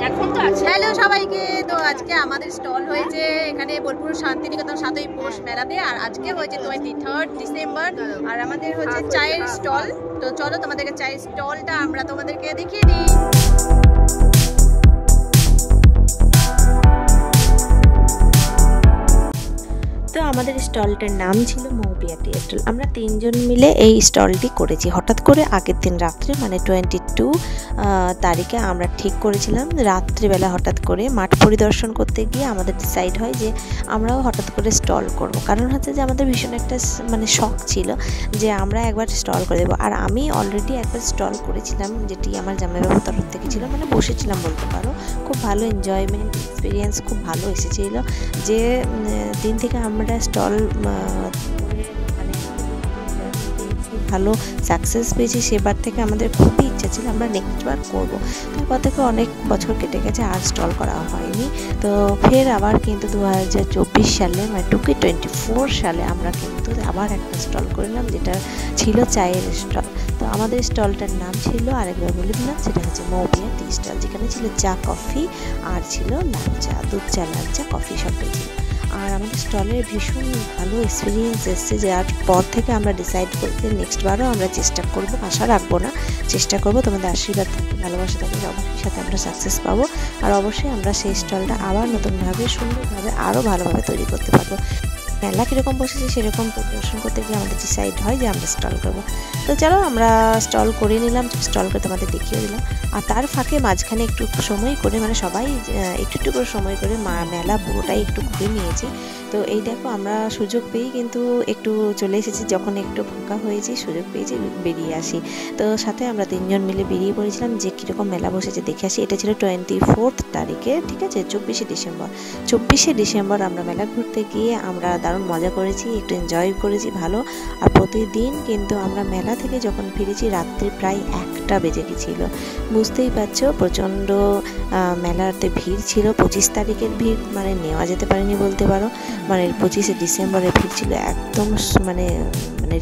এখন তো আছে। হ্যালো সবাইকে, তো আজকে আমাদের স্টল হয়েছে এখানে বোলপুর শান্তিনিকেতন 7ই পৌষ মেলাতে, আর আজকে হয়েছে 23 ডিসেম্বর, আর আমাদের হচ্ছে চায়ের স্টল। তো চলো তোমাদেরকে চায়ের স্টলটা আমরা তোমাদেরকে দেখিয়ে দিই। তো আমাদের স্টলটার নাম ছিল মৌপিয়া টি স্টল। আমরা তিনজন মিলে এই স্টলটি করেছি। হঠাৎ করে আগের দিন রাত্রে মানে 22 তারিখে আমরা ঠিক করেছিলাম রাত্রিবেলা হঠাৎ করে মাঠ পরিদর্শন করতে গিয়ে আমাদের ডিসাইড হয় যে আমরাও হঠাৎ করে স্টল করব। কারণ হচ্ছে যে আমাদের ভীষণ একটা মানে শখ ছিল যে আমরা একবার স্টল করে দেবো। আর আমি অলরেডি একবার স্টল করেছিলাম, যেটি আমার জামাইবাবুর তরফ থেকে ছিল, মানে বসেছিলাম বলতে পারো। খুব ভালো এনজয়মেন্ট এক্সপিরিয়েন্স, খুব ভালো এসেছিল। যে দিন থেকে আমরা স্টল ভালো সাকসেস পেয়েছি, সেবার থেকে আমাদের খুবই ইচ্ছা ছিল আমরা নেক্সট বার করবো। তারপর থেকে অনেক বছর কেটে গেছে, আর স্টল করা হয়নি। তো ফের আবার কিন্তু 2024 সালে মানে 2024 সালে আমরা কিন্তু আবার একটা স্টল করলাম, যেটা ছিল চায়ের স্টল। তো আমাদের স্টলটার নাম ছিল, আরেকবার বলে দিলাম, সেটা হচ্ছে মৌপিয়া টি স্টল, যেখানে ছিল চা কফি আর ছিল লাল চা, দুধ চা লাল চা কফি সবটাই ছিল। আর আমাদের স্টলের ভীষণ ভালো এক্সপিরিয়েন্স এসছে, যার পর থেকে আমরা ডিসাইড করতে নেক্সট বারও আমরা চেষ্টা করব, আশা রাখবো না, চেষ্টা করব তোমাদের আশীর্বাদ থাকবে, ভালোবাসা থাকবে, অবশ্যই সাথে আমরা সাকসেস পাবো। আর অবশ্যই আমরা সেই স্টলটা আবার নতুনভাবে সুন্দরভাবে আরও ভালোভাবে তৈরি করতে পারবো। মেলা কীরকম বসেছে সেরকম পরিদর্শন করতে গিয়ে আমাদের ডিসাইড হয় যে আমরা স্টল করবো। তো চলো আমরা স্টল করে নিলাম, স্টল করে তোমাদের দেখিয়ে দিলাম। আর তার ফাঁকে মাঝখানে একটু সময় করে, মানে সবাই একটু একটু করে সময় করে মেলা পুরোটাই একটু ঘুরে নিয়েছি। তো এই দেখো আমরা সুযোগ পেয়েই কিন্তু একটু চলে এসেছি, যখন একটু ফাঁকা হয়েছি সুযোগ পেয়েছি বেরিয়ে আসি। তো সাথে আমরা তিনজন মিলে বেরিয়ে পড়েছিলাম যে কীরকম মেলা বসেছে দেখে আসি। এটা ছিল 24 তারিখে, ঠিক আছে, 24শে ডিসেম্বর আমরা মেলা ঘুরতে গিয়ে আমরা দারুণ মজা করেছি, একটু এনজয় করেছি ভালো। আর প্রতিদিন কিন্তু আমরা মেলা থেকে যখন ফিরেছি রাত্রি প্রায় 1টা বেজে গেছিলো। বুঝতেই পারছো প্রচণ্ড মেলাতে ভিড় ছিল। 25 তারিখের ভিড় মানে নেওয়া যেতে পারেনি বলতে পারো, মানে 25শে ডিসেম্বরের ভিড় ছিল একদম মানে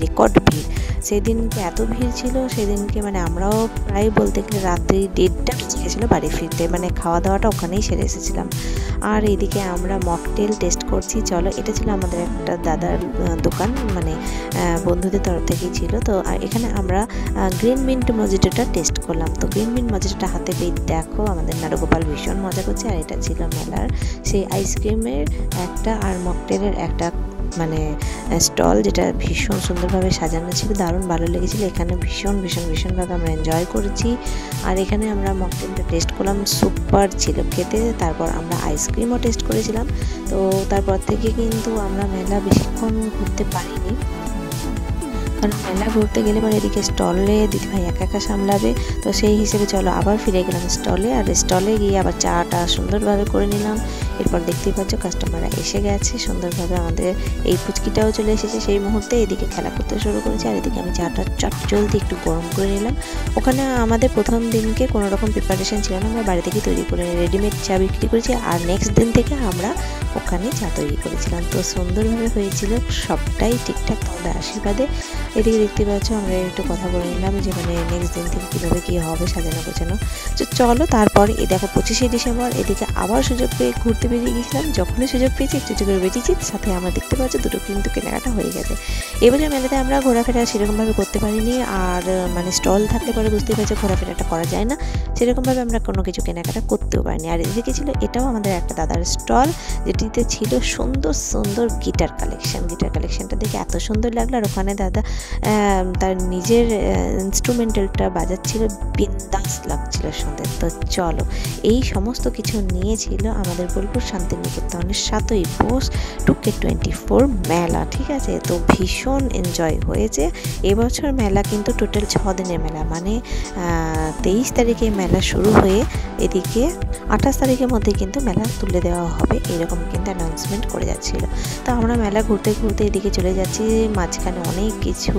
রেকর্ড ভিড়। সেদিনকে এত ভিড় ছিল, সেদিনকে মানে আমরাও প্রায় বলতে গেলে রাত্রি 1:30 বেজে গেছিলো বাড়ি ফিরতে, মানে খাওয়া দাওয়াটা ওখানেই সেরে এসেছিলাম। আর এদিকে আমরা মকটেল টেস্ট করছি। চলো, এটা ছিল আমাদের একটা দাদার দোকান, মানে বন্ধুদের তরফ থেকেই ছিল। তো এখানে আমরা গ্রিন মিন্ট মজিটোটা টেস্ট করলাম। তো গ্রিন মিন্ট মজিটোটা হাতে পেয়ে দেখো আমাদের নারগোপাল ভীষণ মজা করছে। আর এটা ছিল মেলার সেই আইসক্রিমের একটা আর মকটেলের একটা মানে স্টল, যেটা ভীষণ সুন্দরভাবে সাজানো ছিল, দারুণ ভালো লেগেছিলো। এখানে ভীষণভাবে আমরা এনজয় করেছি। আর এখানে আমরা মকটেলটা টেস্ট করলাম, সুপার ছিল খেতে। তারপর আমরা আইসক্রিমও টেস্ট করেছিলাম। তো তারপর থেকে কিন্তু আমরা মেলা বেশিক্ষণ ঘুরতে পারিনি, কারণ মেলা ঘুরতে গেলে পরে এদিকে স্টলে দিদিভাই একা সামলাবে। তো সেই হিসেবে চলো আবার ফিরে গেলাম স্টলে। আর স্টলে গিয়ে আবার চাটা সুন্দরভাবে করে নিলাম। এরপর দেখতেই পাচ্ছ কাস্টমাররা এসে গেছে সুন্দরভাবে, আমাদের এই পুচকিটাও চলে এসেছে সেই মুহূর্তে। এদিকে খেলা করতে শুরু করেছে, আর এদিকে আমি চাটা জলদি একটু গরম করে নিলাম। ওখানে আমাদের প্রথম দিনকে কোনো রকম প্রিপারেশন ছিল না, আমরা বাড়ি থেকে তৈরি করে রেডিমেড চা বিক্রি করেছি। আর নেক্সট দিন থেকে আমরা ওখানে চা তৈরি করেছিলাম। তো সুন্দরভাবে হয়েছিল, সবটাই ঠিকঠাক তোমাদের আশীর্বাদে। এদিকে দেখতে পাচ্ছ আমরা একটু কথা বলে নিলাম যে মানে নেক্সট দিন থেকে কীভাবে কী হবে সাজানো গোছানো। তো চলো তারপর এই দেখো 25শে ডিসেম্বর এদিকে আবার সুযোগ পেয়ে ঘুরতে বেরিয়ে গেছিলাম। যখনই সুযোগ পেয়েছি একটু করে বেরিয়েছি, সাথে আমরা দেখতে পাচ্ছি দুটো কিন্তু কেনাকাটা হয়ে গেছে। এবারে মেলাতে আমরা ঘোরাফেরা সেরকমভাবে করতে পারিনি। আর মানে স্টল থাকলে পরে বুঝতেই পারছো ঘোরাফেরাটা করা যায় না, সেরকমভাবে আমরা কোনো কিছু কেনাকাটা করতেও পারিনি। আর এদিকে ছিল এটাও আমাদের একটা দাদার স্টল, যেটিতে ছিল সুন্দর গিটার কালেকশনটা দেখে এত সুন্দর লাগলো। আর ওখানে দাদা তার নিজের ইনস্ট্রুমেন্টালটা বাজাচ্ছিল, বিন্দাস লাগছিল শুনতে। তো চলো এই সমস্ত কিছু নিয়েছিল আমাদের বোলপুর শান্তিনিকেতনের 7ই পৌষ 2024 মেলা, ঠিক আছে। তো ভীষণ এনজয় হয়েছে এবছর মেলা, কিন্তু টোটাল 6 দিনের মেলা, মানে 23 তারিখে মেলা শুরু হয়ে এদিকে 28 তারিখের মধ্যে কিন্তু মেলা তুলে দেওয়া হবে, এরকম কিন্তু অ্যানাউন্সমেন্ট করে যাচ্ছিল। তো আমরা মেলা ঘুরতে এদিকে চলে যাচ্ছি, মাঝখানে অনেক কিছু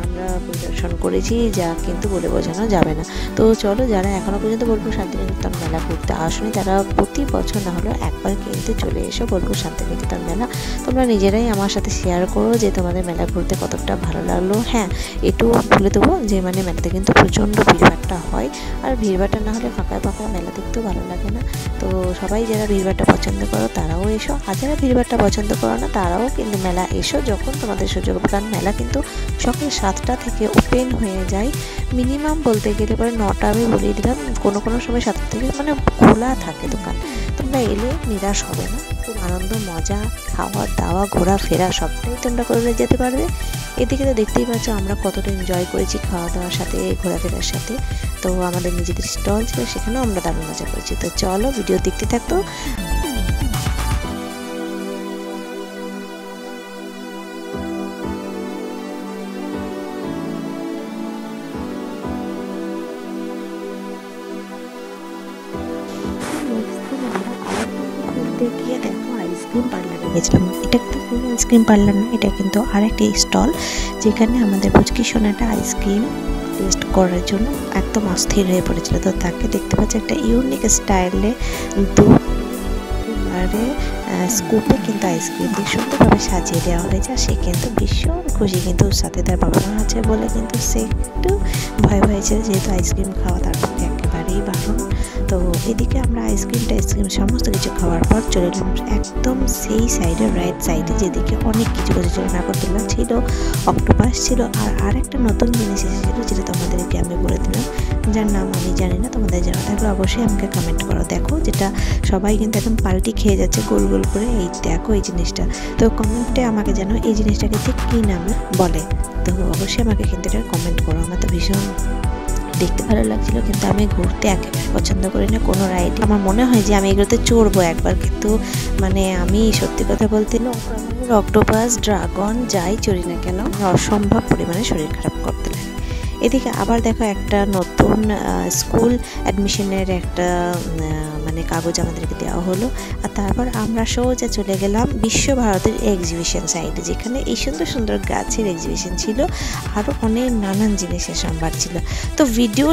আমরা পরিদর্শন করেছি যা কিন্তু বলে বোঝানো যাবে না। তো চলো, যারা এখনও পর্যন্ত বোলপুর শান্তিনিকেতন মেলা ঘুরতে আসনি তারা প্রতি বছর না হলেও একবার কিন্তু চলে এসো বোলপুর শান্তিনিকেতন মেলা। তোমরা নিজেরাই আমার সাথে শেয়ার করো যে তোমাদের মেলা ঘুরতে কতটা ভালো লাগলো। হ্যাঁ, একটু বলে দেবো যে মানে মেলাতে কিন্তু প্রচণ্ড ভিড়ভাট্টা হয়, আর ভিড়ভাট্টা না হলে ফাঁকা ফাঁকা মেলা দেখতেও ভালো লাগে না। তো সবাই যারা ভিড়ভাট্টা পছন্দ করো তারাও এসো, আর যারা ভিড়ভাট্টা পছন্দ করো না তারাও কিন্তু মেলা এসো যখন তোমাদের সুযোগ হবে। কারণ মেলা কিন্তু সকাল 7টা থেকে ওপেন হয়ে যায়, মিনিমাম বলতে গেলে পরে 9টা আমি বলেই দিলাম, কোনো কোনো সময় 7টা থেকে মানে খোলা থাকে দোকান। তোমরা এলে নিরাশ হবে না, খুব আনন্দ মজা, খাওয়া দাওয়া ঘোরাফেরা সবটাই তোমরা করে যেতে পারবে। এদিকে তো দেখতেই পাচ্ছ আমরা কতটা এনজয় করেছি খাওয়া দাওয়ার সাথে, ঘোরাফেরার সাথে। তো আমাদের নিজেদের স্টল ছিল, সেখানেও আমরা দারুণ মজা করেছি। তো চলো ভিডিও দেখতে থাকতো। গিয়ে দেখো আইসক্রিম পার্লারে গেছিলাম। এটা কিন্তু আইসক্রিম পার্লার না, এটা কিন্তু আর একটা স্টল যেখানে আমাদের পুচকি সোনাটা আইসক্রিম টেস্ট করার জন্য একদম অস্থির হয়ে পড়েছিল। তো তাকে দেখতে পাচ্ছি একটা ইউনিক স্টাইলে দুবারে স্কুপে কিন্তু আইসক্রিম দিয়ে সুন্দরভাবে সাজিয়ে দেওয়া হয়েছে। আর সে কিন্তু ভীষণ খুশি, কিন্তু সাথে তার বাবা মা আছে বলে কিন্তু সে একটু ভয় ছিল, যেহেতু আইসক্রিম খাওয়া তার পক্ষে একেবারেই বারণ। তো এদিকে আমরা আইসক্রিম সমস্ত কিছু খাওয়ার পর চলে এলাম একদম সেই সাইডে, রাইট সাইডে, যেদিকে অনেক কিছু বসেছিল। নাগরদোলনা ছিল, অক্টোপাস ছিল, আর একটা নতুন জিনিস এসেছিলো যেটা তোমাদেরকে আমি বলে দিলাম, যার নাম আমি জানি না। তোমাদের জানা থাকলে অবশ্যই আমাকে কমেন্ট করো। দেখো, যেটা সবাই কিন্তু একদম পাল্টি খেয়ে যাচ্ছে গোল গোল করে, এই দেখো এই জিনিসটা। তো কমেন্টে আমাকে জানো এই জিনিসটাকে ঠিক কী নামে বলে, তো অবশ্যই আমাকে কিন্তু এটা কমেন্ট করো। আমার তো ভীষণ দেখতে ভালো লাগছিল, কিন্তু আমি ঘুরতে একেবারে পছন্দ করি না কোনো রাইড। আমার মনে হয় যে আমি এগুলোতে চড়বো একবার, কিন্তু মানে আমি সত্যি কথা বলতে অক্টোপাস, ড্রাগন যাই চড়ি না কেন অসম্ভব পরিমাণে শরীর খারাপ করতে লাগে। এদিকে আবার দেখো একটা নতুন স্কুল অ্যাডমিশনের একটা মানে কাগজ আমাদেরকে দেওয়া হলো। আর তারপর আমরা সোজা চলে গেলাম বিশ্বভারতীর এক্সিবিশন সাইডে, যেখানে এই সুন্দর সুন্দর গাছের এক্সিবিশন ছিল, আরও অনেক নানান জিনিসের সম্ভার ছিল। তো ভিডিও